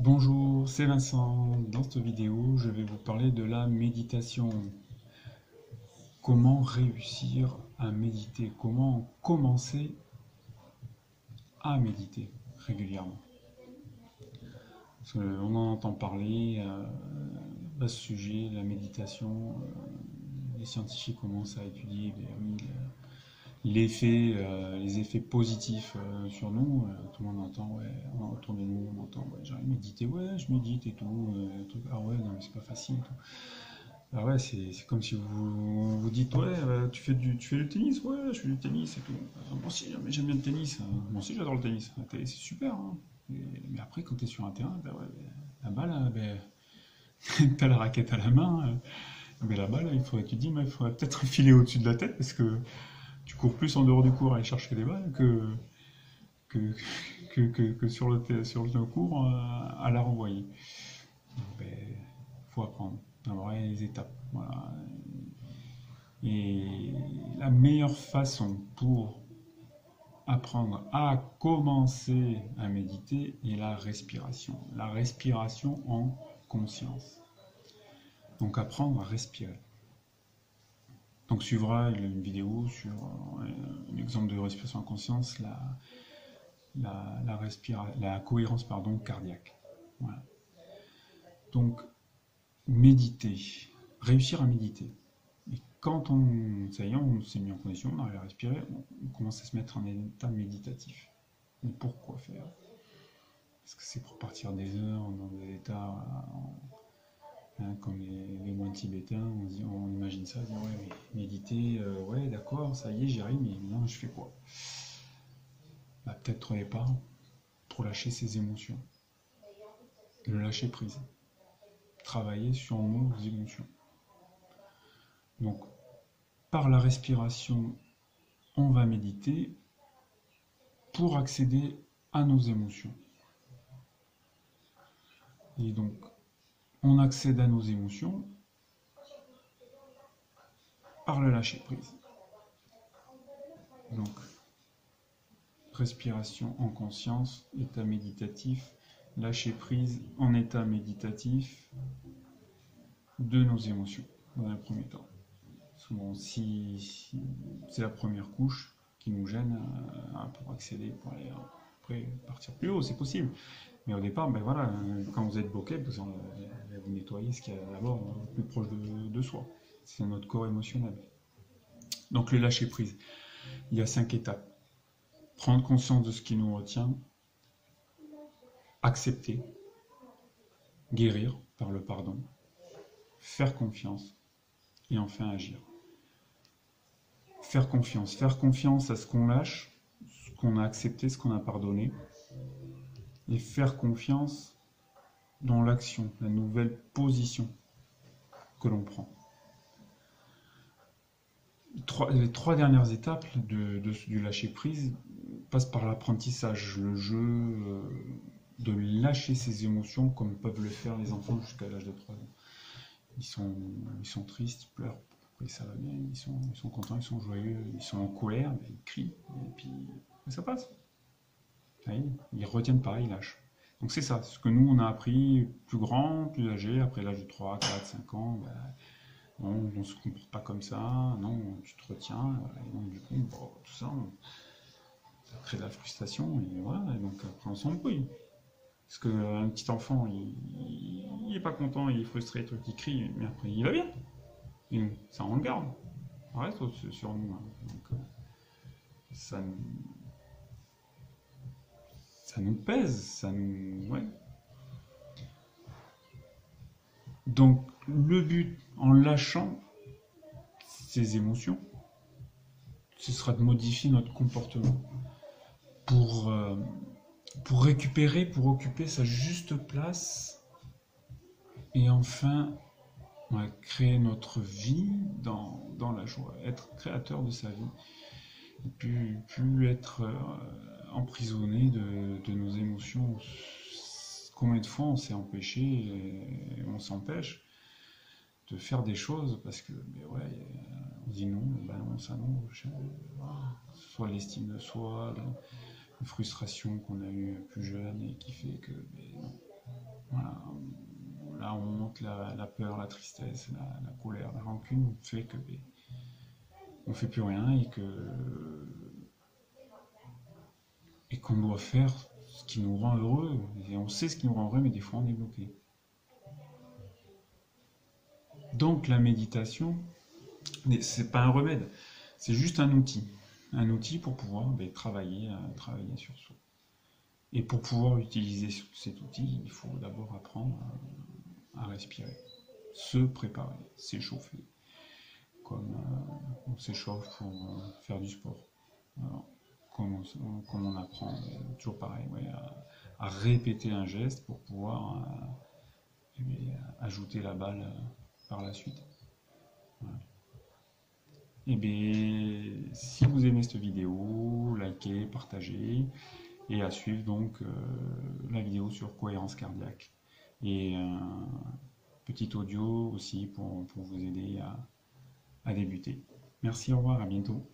Bonjour, c'est Vincent. Dans cette vidéo, je vais vous parler de la méditation. Comment réussir à méditer? Comment commencer à méditer régulièrement? Parce qu'on en entend parler à ce sujet, la méditation. Les scientifiques commencent à étudier oui, les effets positifs sur nous. Tout le monde entend, ouais, autour de nous, on entend, ouais, j'ai envie de méditer, ouais, je médite et tout. Ah ouais, non, mais c'est pas facile. Tout. Ah ouais, c'est comme si vous dites, ouais, tu fais du tennis, ouais, je fais du tennis et tout. Moi aussi, j'aime bien le tennis. Moi aussi, j'adore le tennis. C'est super. Hein. Mais après, quand tu es sur un terrain, bah ouais, la balle, t'as la raquette à la main. Mais la balle, tu te dis, il faudrait peut-être filer au-dessus de la tête parce que tu cours plus en dehors du cours à aller chercher les balles que, que sur le cours à la renvoyer. Il faut apprendre, avoir les étapes. Voilà. Et la meilleure façon pour apprendre à commencer à méditer est la respiration. La respiration en conscience. Donc apprendre à respirer. Donc suivra une vidéo sur un exemple de respiration en conscience, la cohérence cardiaque. Voilà. Donc méditer, réussir à méditer. Et quand ça y est, on s'est mis en condition, on arrive à respirer, on commence à se mettre en état méditatif. Mais pourquoi faire? Est-ce que c'est pour partir des heures dans des états comme les moines tibétains, on imagine ça, on dit ouais, mais méditer, ouais d'accord, ça y est, j'y arrive, mais maintenant je fais quoi? Bah, peut-être au départ, pour lâcher ses émotions, le lâcher prise, travailler sur nos émotions. Donc, par la respiration, on va méditer pour accéder à nos émotions. Et donc, on accède à nos émotions par le lâcher prise. Donc, respiration en conscience, état méditatif, lâcher prise en état méditatif de nos émotions dans un premier temps. Souvent, si c'est la première couche qui nous gêne pour accéder, pour aller après partir plus haut, c'est possible. Mais au départ, voilà, quand vous êtes bloqué, vous nettoyez ce qu'il y a d'abord le plus proche de soi. C'est notre corps émotionnel. Donc le lâcher prise. Il y a 5 étapes. Prendre conscience de ce qui nous retient, accepter, guérir par le pardon, faire confiance et enfin agir. Faire confiance à ce qu'on lâche, ce qu'on a accepté, ce qu'on a pardonné, et faire confiance dans l'action, la nouvelle position que l'on prend. Les 3 dernières étapes du lâcher-prise passent par l'apprentissage, le jeu de lâcher ses émotions comme peuvent le faire les enfants jusqu'à l'âge de 3 ans. Ils sont tristes, ils pleurent, et ça va bien, ils sont contents, ils sont joyeux, ils sont en colère, ils crient, et puis ça passe. Ils retiennent pas, ils lâchent. Donc c'est ça, ce que nous on a appris plus grand, plus âgé, après l'âge de 3, 4, 5 ans, non, on ne se comporte pas comme ça, non, tu te retiens, et donc du coup, tout ça, ça crée de la frustration, et voilà, et donc après on s'embrouille. Parce qu'un petit enfant, il est pas content, il est frustré, il crie, mais après il va bien. Et ça on le garde. Ça reste sur nous. Hein. Donc, ça nous pèse, ça nous. Ouais. Donc le but en lâchant ces émotions, ce sera de modifier notre comportement pour récupérer, pour occuper sa juste place et enfin créer notre vie dans la joie, être créateur de sa vie, et plus être emprisonné de nos émotions. Combien de fois on s'est empêché, et on s'empêche de faire des choses parce que on dit non, non, ça non, soit l'estime de soi, une frustration qu'on a eue plus jeune et qui fait que non. la honte, la peur, la tristesse, la colère, la rancune fait que on fait plus rien et qu'on doit faire ce qui nous rend heureux. Et on sait ce qui nous rend heureux, mais des fois on est bloqué. Donc la méditation, c'est pas un remède, c'est juste un outil pour pouvoir travailler sur soi. Et pour pouvoir utiliser cet outil, il faut d'abord apprendre à respirer, se préparer, s'échauffer, comme on s'échauffe pour faire du sport. Alors, comme on apprend, toujours pareil, ouais, à répéter un geste pour pouvoir ajouter la balle par la suite. Voilà. Et bien, si vous aimez cette vidéo, likez, partagez, et à suivre donc la vidéo sur cohérence cardiaque. Et un petit audio aussi pour vous aider à débuter. Merci, au revoir, à bientôt.